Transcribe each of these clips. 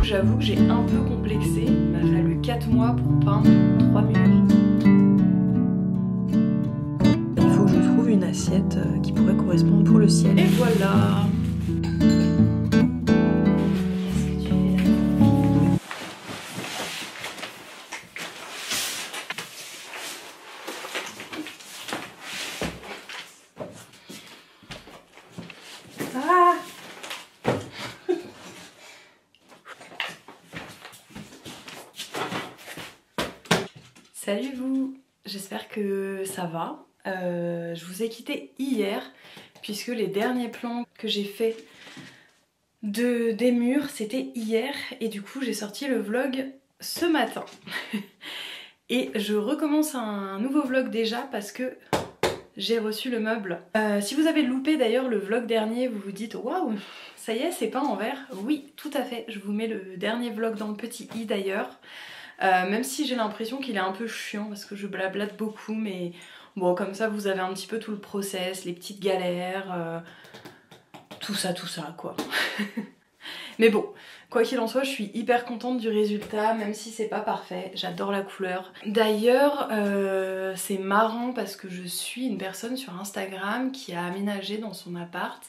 j'avoue que j'ai un peu complexé. Il m'a fallu 4 mois pour peindre 3 murs. Il faut que je trouve une assiette qui pourrait correspondre pour le ciel. Et voilà! Ah! Salut vous! J'espère que ça va. Je vous ai quitté hier puisque les derniers plans que j'ai fait des murs c'était hier et du coup j'ai sorti le vlog ce matin. Et je recommence un nouveau vlog déjà parce que j'ai reçu le meuble. Si vous avez loupé d'ailleurs le vlog dernier, vous vous dites waouh, ça y est, c'est peint en verre. Oui, tout à fait, je vous mets le dernier vlog dans le petit i d'ailleurs. Même si j'ai l'impression qu'il est un peu chiant parce que je blablate beaucoup, mais bon, comme ça vous avez un petit peu tout le process, les petites galères, tout ça quoi. Mais bon, quoi qu'il en soit, je suis hyper contente du résultat, même si c'est pas parfait, j'adore la couleur. D'ailleurs, c'est marrant parce que je suis une personne sur Instagram qui a aménagé dans son appart.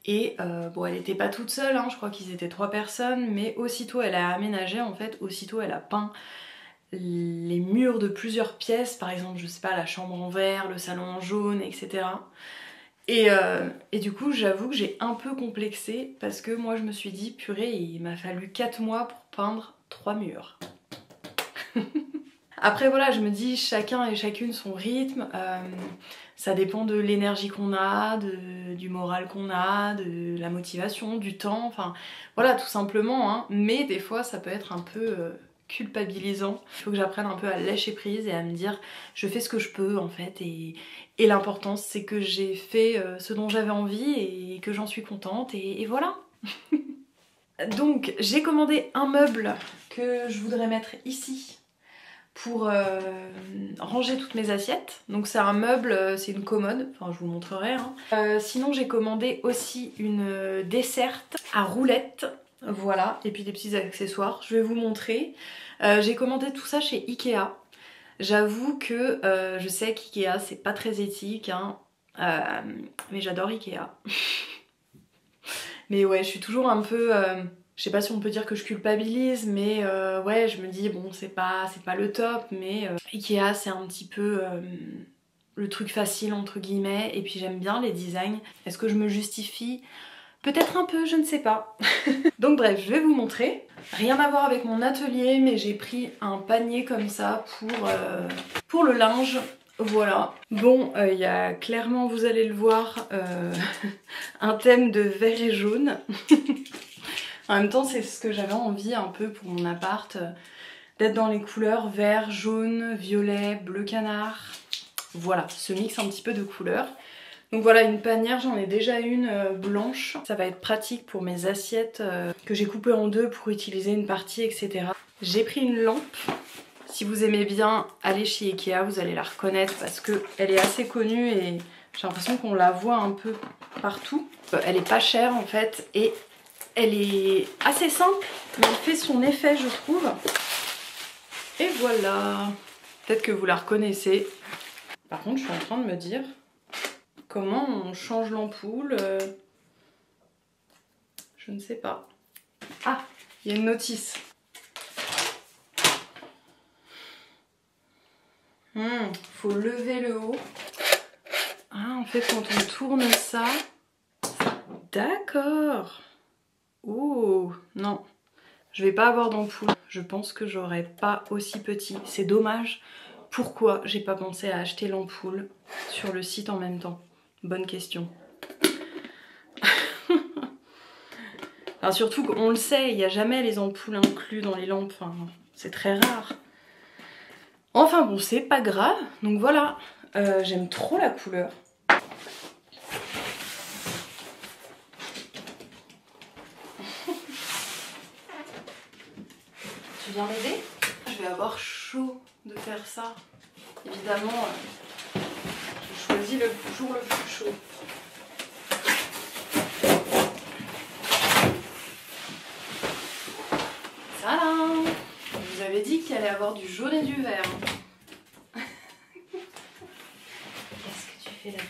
Et bon, elle était pas toute seule, hein, je crois qu'ils étaient 3 personnes, mais aussitôt elle a aménagé, en fait, aussitôt elle a peint les murs de plusieurs pièces, par exemple, je sais pas, la chambre en vert, le salon en jaune, etc. Et du coup, j'avoue que j'ai un peu complexé parce que moi je me suis dit, purée, il m'a fallu 4 mois pour peindre 3 murs. Après voilà, je me dis chacun et chacune son rythme, ça dépend de l'énergie qu'on a, du moral qu'on a, de la motivation, du temps, enfin voilà tout simplement, hein. Mais des fois ça peut être un peu culpabilisant. Il faut que j'apprenne un peu à lâcher prise et à me dire je fais ce que je peux en fait et l'important c'est que j'ai fait ce dont j'avais envie et que j'en suis contente et voilà. Donc j'ai commandé un meuble que je voudrais mettre ici pour ranger toutes mes assiettes. Donc c'est un meuble, c'est une commode, enfin je vous montrerai, hein. Sinon j'ai commandé aussi une desserte à roulettes, voilà, et puis des petits accessoires, je vais vous montrer. J'ai commandé tout ça chez Ikea. J'avoue que je sais qu'Ikea c'est pas très éthique, hein, mais j'adore Ikea. Mais ouais, je suis toujours un peu... je sais pas si on peut dire que je culpabilise, mais ouais, je me dis, bon, c'est pas le top, mais Ikea, c'est un petit peu le truc facile, entre guillemets, et puis j'aime bien les designs. Est-ce que je me justifie? Peut-être un peu, je ne sais pas. Donc bref, je vais vous montrer. Rien à voir avec mon atelier, mais j'ai pris un panier comme ça pour le linge. Voilà. Bon, il y a clairement, vous allez le voir, un thème de vert et jaune. En même temps, c'est ce que j'avais envie un peu pour mon appart, d'être dans les couleurs vert, jaune, violet, bleu canard. Voilà, ce mix un petit peu de couleurs. Donc voilà, une panière, j'en ai déjà une blanche. Ça va être pratique pour mes assiettes que j'ai coupées en deux pour utiliser une partie, etc. J'ai pris une lampe. Si vous aimez bien aller chez Ikea, vous allez la reconnaître parce qu'elle est assez connue et j'ai l'impression qu'on la voit un peu partout. Elle est pas chère en fait et elle est assez simple, mais elle fait son effet je trouve. Et voilà. Peut-être que vous la reconnaissez. Par contre, je suis en train de me dire comment on change l'ampoule. Je ne sais pas. Ah, il y a une notice. Faut lever le haut. Ah, en fait, quand on tourne ça... D'accord. Oh, non. Je vais pas avoir d'ampoule. Je pense que j'aurai pas aussi petit. C'est dommage. Pourquoi j'ai pas pensé à acheter l'ampoule sur le site en même temps? Bonne question. Alors surtout qu'on le sait, il n'y a jamais les ampoules inclus dans les lampes. Enfin, c'est très rare. Enfin bon, c'est pas grave. Donc voilà, j'aime trop la couleur. Tu viens m'aider? Je vais avoir chaud de faire ça. Évidemment, je choisis le jour le plus chaud. allait avoir du jaune et du vert. Qu'est-ce que tu fais là-dedans?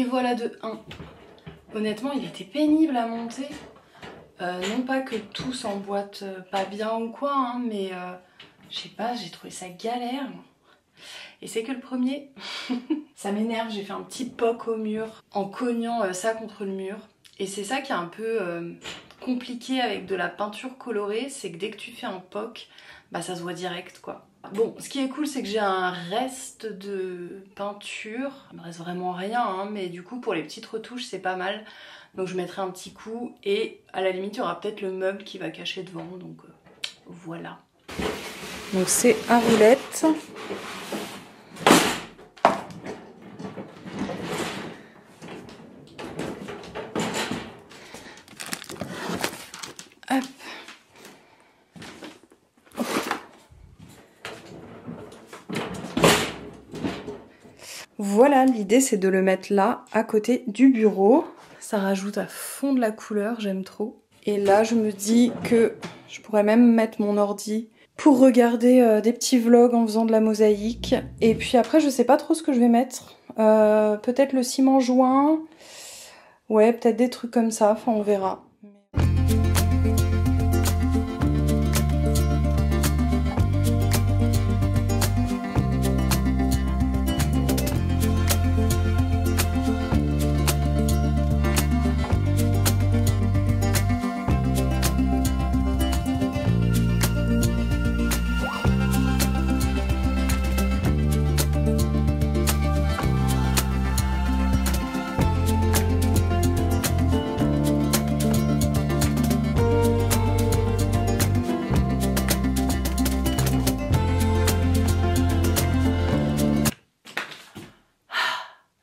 Voilà de 1. Honnêtement, il était pénible à monter. Non pas que tout s'emboîte pas bien ou quoi, hein, mais je sais pas, j'ai trouvé ça galère. Et c'est que le premier. Ça m'énerve, j'ai fait un petit poc au mur en cognant ça contre le mur. Et c'est ça qui est un peu compliqué avec de la peinture colorée, c'est que dès que tu fais un poc, bah ça se voit direct quoi. Bon, ce qui est cool, c'est que j'ai un reste de peinture. Il me reste vraiment rien, hein, mais du coup, pour les petites retouches, c'est pas mal. Donc je mettrai un petit coup et à la limite, il y aura peut-être le meuble qui va cacher devant. Donc voilà. Donc c'est à roulette. Hop. Voilà, l'idée c'est de le mettre là, à côté du bureau. Ça rajoute à fond de la couleur, j'aime trop. Et là, je me dis que je pourrais même mettre mon ordi pour regarder des petits vlogs en faisant de la mosaïque. Et puis après, je sais pas trop ce que je vais mettre. Peut-être le ciment joint. Ouais, peut-être des trucs comme ça, enfin on verra.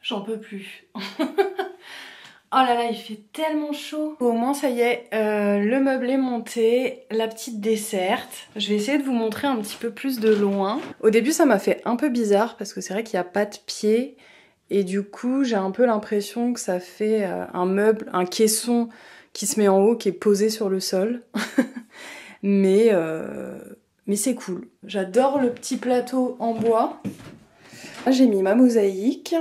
J'en peux plus. Oh là là, il fait tellement chaud. Au moins, ça y est, le meuble est monté, la petite desserte. Je vais essayer de vous montrer un petit peu plus de loin. Au début, ça m'a fait un peu bizarre parce que c'est vrai qu'il n'y a pas de pied. Et du coup, j'ai un peu l'impression que ça fait un meuble, un caisson qui se met en haut, qui est posé sur le sol. mais c'est cool. J'adore le petit plateau en bois. J'ai mis ma mosaïque.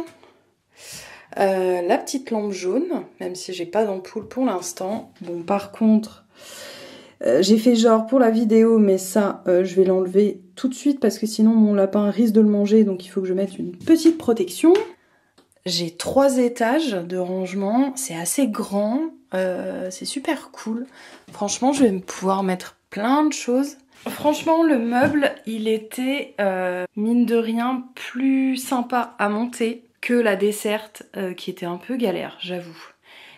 La petite lampe jaune, même si j'ai pas d'ampoule pour l'instant. Bon, par contre, j'ai fait genre pour la vidéo, mais ça, je vais l'enlever tout de suite parce que sinon mon lapin risque de le manger, donc il faut que je mette une petite protection. J'ai 3 étages de rangement, c'est assez grand, c'est super cool. Franchement, je vais pouvoir mettre plein de choses. Franchement, le meuble, il était, mine de rien, plus sympa à monter que la desserte qui était un peu galère, j'avoue.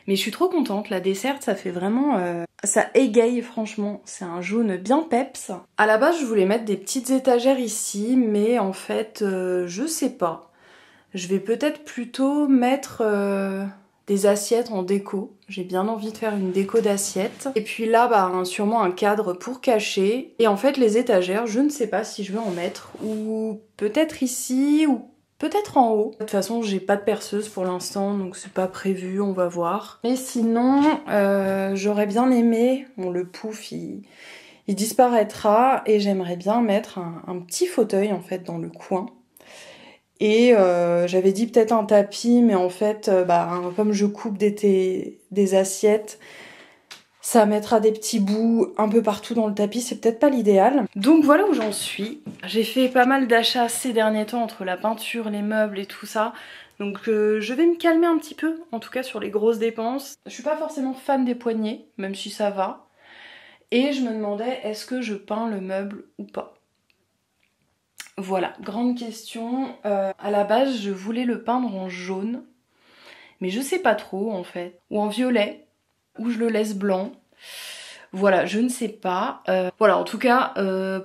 Mais je suis trop contente, la desserte ça fait vraiment... ça égaye franchement, c'est un jaune bien peps. À la base je voulais mettre des petites étagères ici, mais en fait je sais pas. Je vais peut-être plutôt mettre des assiettes en déco. J'ai bien envie de faire une déco d'assiettes. Et puis là bah sûrement un cadre pour cacher. Et en fait les étagères, je ne sais pas si je vais en mettre. Ou peut-être ici, ou peut-être en haut. De toute façon, j'ai pas de perceuse pour l'instant, donc c'est pas prévu, on va voir. Mais sinon, j'aurais bien aimé, bon le pouf il disparaîtra, et j'aimerais bien mettre un petit fauteuil en fait dans le coin. Et j'avais dit peut-être un tapis, mais en fait, comme je coupe des assiettes, ça mettra des petits bouts un peu partout dans le tapis, c'est peut-être pas l'idéal. Donc voilà où j'en suis. J'ai fait pas mal d'achats ces derniers temps entre la peinture, les meubles et tout ça. Donc je vais me calmer un petit peu, en tout cas sur les grosses dépenses. Je suis pas forcément fan des poignées, même si ça va. Et je me demandais, est-ce que je peins le meuble ou pas? Voilà, grande question. À la base, je voulais le peindre en jaune, mais je sais pas trop en fait. Ou en violet, ou je le laisse blanc. Voilà, je ne sais pas. Voilà, en tout cas,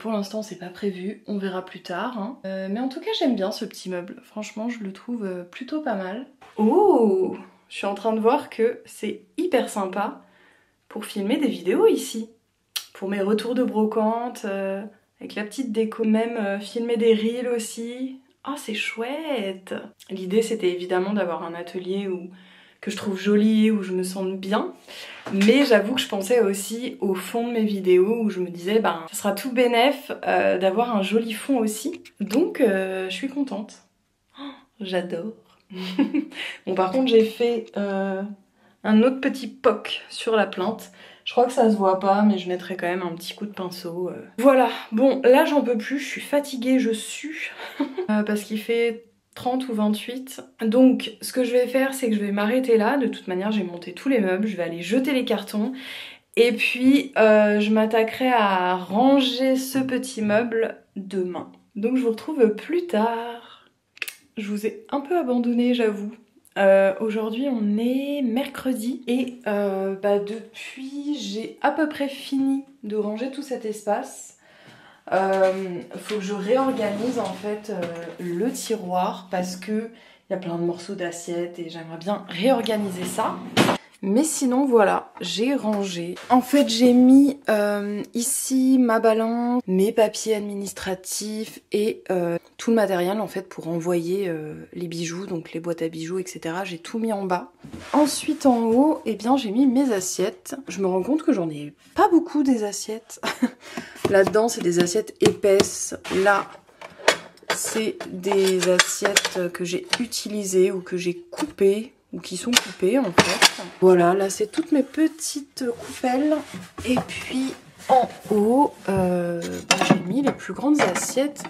pour l'instant, c'est pas prévu. On verra plus tard. Hein. Mais en tout cas, j'aime bien ce petit meuble. Franchement, je le trouve plutôt pas mal. Oh, je suis en train de voir que c'est hyper sympa pour filmer des vidéos ici. Pour mes retours de brocante, avec la petite déco. Même filmer des reels aussi. Oh, c'est chouette! L'idée, c'était évidemment d'avoir un atelier que je trouve joli, où je me sente bien. Mais j'avoue que je pensais aussi au fond de mes vidéos, où je me disais, ça sera tout bénef d'avoir un joli fond aussi. Donc, je suis contente. Oh, j'adore. Bon, par contre, j'ai fait un autre petit poc sur la plante. Je crois que ça se voit pas, mais je mettrai quand même un petit coup de pinceau. Voilà, bon, là j'en peux plus, je suis fatiguée, je sue. Parce qu'il fait 30 ou 28. Donc ce que je vais faire, c'est que je vais m'arrêter là. De toute manière, j'ai monté tous les meubles, je vais aller jeter les cartons. Et puis je m'attaquerai à ranger ce petit meuble demain. Donc je vous retrouve plus tard. Je vous ai un peu abandonné, j'avoue. Aujourd'hui on est mercredi et depuis j'ai à peu près fini de ranger tout cet espace. Faut que je réorganise en fait le tiroir parce que il y a plein de morceaux d'assiettes et j'aimerais bien réorganiser ça. Mais sinon voilà, j'ai rangé. En fait j'ai mis ici ma balance, mes papiers administratifs et tout le matériel en fait pour envoyer les bijoux, donc les boîtes à bijoux, etc. J'ai tout mis en bas. Ensuite en haut, eh bien j'ai mis mes assiettes. Je me rends compte que j'en ai pas beaucoup des assiettes. Là-dedans c'est des assiettes épaisses. Là c'est des assiettes que j'ai utilisées ou que j'ai coupées. Ou qui sont coupées en fait. Voilà, là c'est toutes mes petites coupelles. Et puis en haut, j'ai mis les plus grandes assiettes.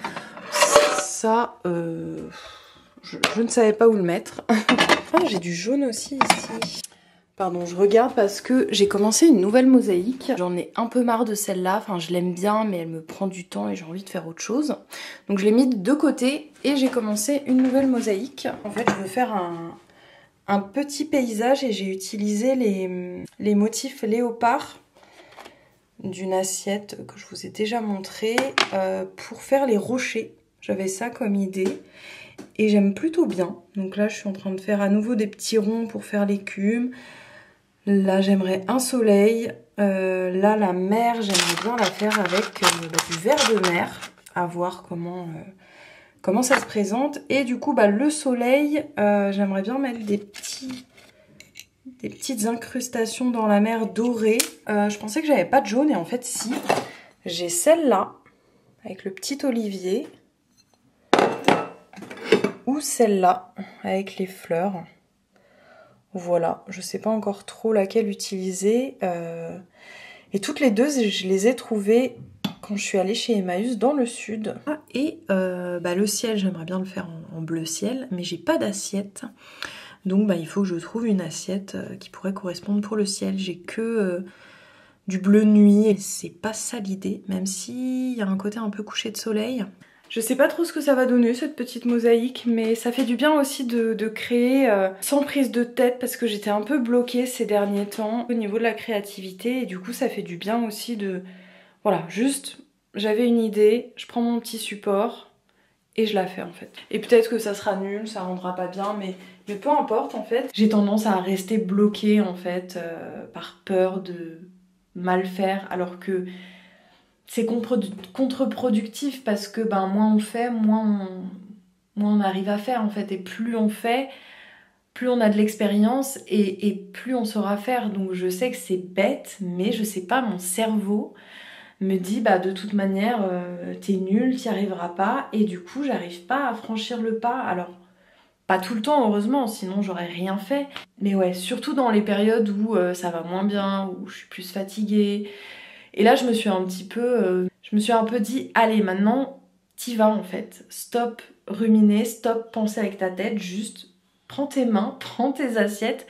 Ça, je ne savais pas où le mettre. Ah, j'ai du jaune aussi ici. Pardon, je regarde parce que j'ai commencé une nouvelle mosaïque. J'en ai un peu marre de celle-là. Enfin, je l'aime bien, mais elle me prend du temps et j'ai envie de faire autre chose. Donc je l'ai mis de côté et j'ai commencé une nouvelle mosaïque. En fait, je veux faire un petit paysage et j'ai utilisé les motifs léopard d'une assiette que je vous ai déjà montré pour faire les rochers. J'avais ça comme idée et j'aime plutôt bien. Donc là je suis en train de faire à nouveau des petits ronds pour faire l'écume. Là j'aimerais un soleil. Là la mer, j'aimerais bien la faire avec du verre de mer. À voir comment ça se présente. Et du coup, le soleil, j'aimerais bien mettre des petites incrustations dans la mer dorée. Je pensais que j'avais pas de jaune et en fait, si. J'ai celle-là, avec le petit olivier. Ou celle-là, avec les fleurs. Voilà, je sais pas encore trop laquelle utiliser. Et toutes les deux, je les ai trouvées quand je suis allée chez Emmaüs dans le sud. Et le ciel, j'aimerais bien le faire en bleu ciel, mais j'ai pas d'assiette. Donc il faut que je trouve une assiette qui pourrait correspondre pour le ciel. J'ai que du bleu nuit et c'est pas ça l'idée, même s'il y a un côté un peu couché de soleil. Je sais pas trop ce que ça va donner cette petite mosaïque, mais ça fait du bien aussi de créer sans prise de tête parce que j'étais un peu bloquée ces derniers temps au niveau de la créativité et du coup ça fait du bien aussi de... Voilà, juste j'avais une idée, je prends mon petit support et je la fais en fait. Et peut-être que ça sera nul, ça rendra pas bien, mais peu importe en fait. J'ai tendance à rester bloquée en fait par peur de mal faire alors que c'est contre-productif parce que moins on fait, moins moins on arrive à faire en fait. Et plus on fait, plus on a de l'expérience et plus on saura faire. Donc je sais que c'est bête, mais je sais pas, mon cerveau me dit bah de toute manière t'es nul, t'y arriveras pas, et du coup j'arrive pas à franchir le pas. Alors pas tout le temps heureusement, sinon j'aurais rien fait, mais ouais, surtout dans les périodes où ça va moins bien, où je suis plus fatiguée. Et là je me suis un peu dit allez maintenant t'y vas en fait, stop ruminer, stop penser avec ta tête, juste prends tes mains, prends tes assiettes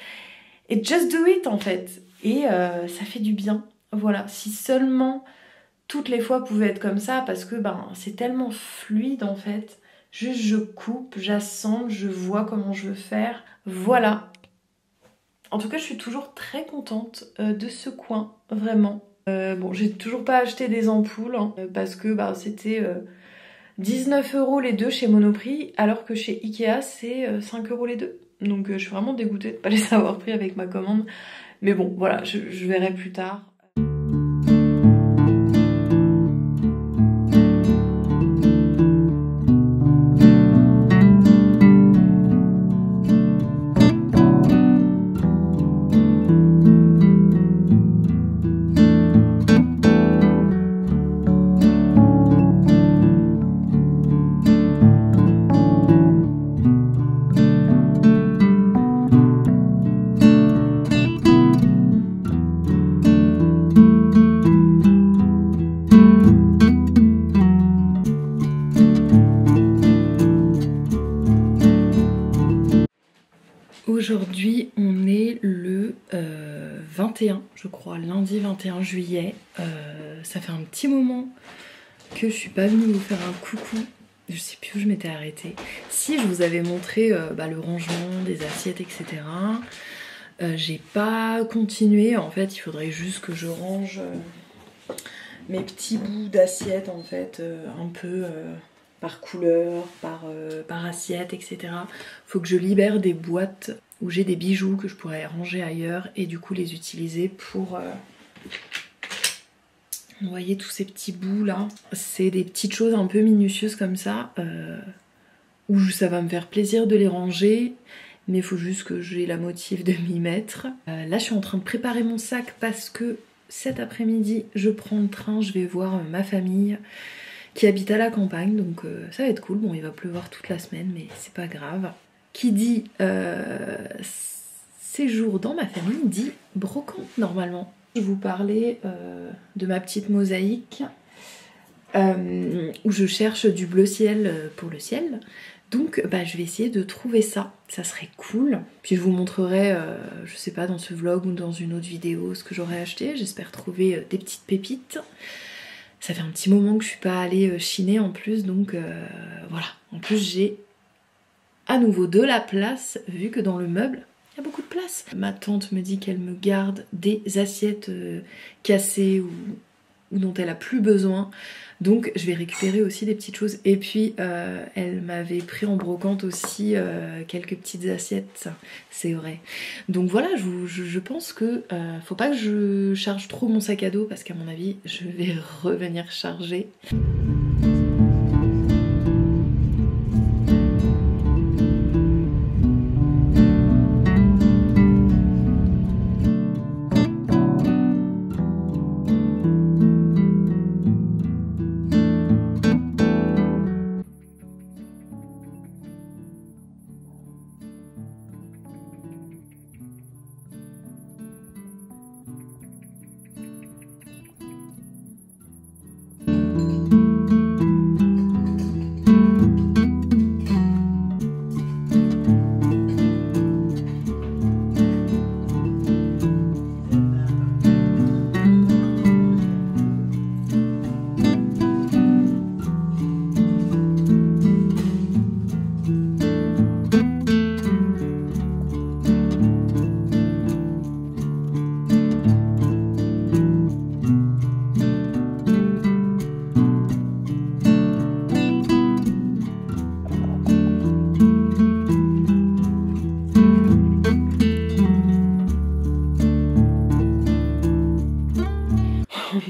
et just do it en fait. Et ça fait du bien. Voilà, si seulement toutes les fois pouvaient être comme ça, parce que c'est tellement fluide en fait. Juste je coupe, j'assemble, je vois comment je veux faire. Voilà. En tout cas, je suis toujours très contente de ce coin, vraiment. Bon, j'ai toujours pas acheté des ampoules hein, parce que c'était 19 € les deux chez Monoprix, alors que chez Ikea c'est 5 € les deux. Donc je suis vraiment dégoûtée de pas les avoir pris avec ma commande. Mais bon, voilà, je verrai plus tard. Aujourd'hui, on est le 21, je crois, lundi 21 juillet. Ça fait un petit moment que je suis pas venue vous faire un coucou. Je sais plus où je m'étais arrêtée. Si, je vous avais montré le rangement des assiettes, etc. J'ai pas continué. En fait, il faudrait juste que je range mes petits bouts d'assiettes, en fait, un peu... par couleur, par assiette, etc. Faut que je libère des boîtes où j'ai des bijoux que je pourrais ranger ailleurs et du coup les utiliser pour... Vous voyez tous ces petits bouts là, c'est des petites choses un peu minutieuses comme ça, où ça va me faire plaisir de les ranger, mais il faut juste que j'ai la motive de m'y mettre. Là je suis en train de préparer mon sac parce que cet après-midi je prends le train, je vais voir ma famille qui habite à la campagne, donc ça va être cool. Bon, il va pleuvoir toute la semaine, mais c'est pas grave. Qui dit séjour dans ma famille dit brocante normalement. Je vous parlais de ma petite mosaïque où je cherche du bleu ciel pour le ciel. Donc je vais essayer de trouver ça, ça serait cool. Puis je vous montrerai, je sais pas, dans ce vlog ou dans une autre vidéo ce que j'aurais acheté. J'espère trouver des petites pépites. Ça fait un petit moment que je suis pas allée chiner en plus, donc voilà. En plus j'ai à nouveau de la place, vu que dans le meuble, il y a beaucoup de place. Ma tante me dit qu'elle me garde des assiettes cassées ou dont elle a plus besoin. Donc je vais récupérer aussi des petites choses. Et puis elle m'avait pris en brocante aussi quelques petites assiettes, c'est vrai. Donc voilà, je pense que faut pas que je charge trop mon sac à dos parce qu'à mon avis je vais revenir charger.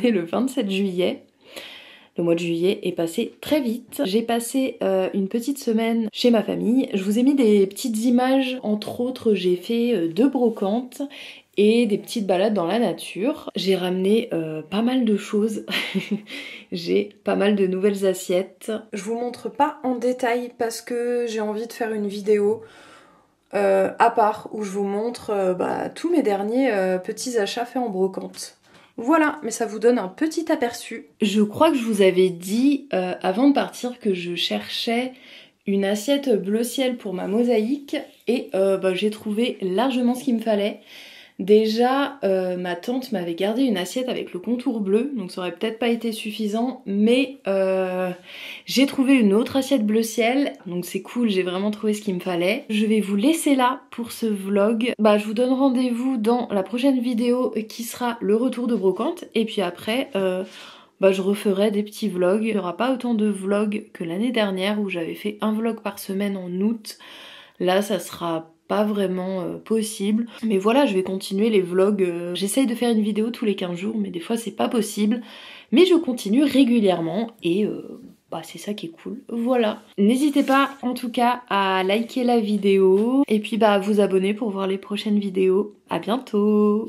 Le 27 juillet. Le mois de juillet est passé très vite. J'ai passé une petite semaine chez ma famille. Je vous ai mis des petites images, entre autres j'ai fait 2 brocantes et des petites balades dans la nature. J'ai ramené pas mal de choses. J'ai pas mal de nouvelles assiettes. Je vous montre pas en détail parce que j'ai envie de faire une vidéo à part où je vous montre tous mes derniers petits achats faits en brocante. Voilà, mais ça vous donne un petit aperçu. Je crois que je vous avais dit avant de partir que je cherchais une assiette bleu ciel pour ma mosaïque et j'ai trouvé largement ce qu'il me fallait. Déjà, ma tante m'avait gardé une assiette avec le contour bleu, donc ça aurait peut-être pas été suffisant, mais j'ai trouvé une autre assiette bleu ciel, donc c'est cool, j'ai vraiment trouvé ce qu'il me fallait. Je vais vous laisser là pour ce vlog. Je vous donne rendez-vous dans la prochaine vidéo qui sera le retour de brocante, et puis après, je referai des petits vlogs. Il n'y aura pas autant de vlogs que l'année dernière où j'avais fait un vlog par semaine en août. Là, ça sera pas vraiment possible. Mais voilà, je vais continuer les vlogs. J'essaye de faire une vidéo tous les 15 jours, mais des fois c'est pas possible. Mais je continue régulièrement et c'est ça qui est cool. Voilà. N'hésitez pas en tout cas à liker la vidéo et puis à vous abonner pour voir les prochaines vidéos. À bientôt!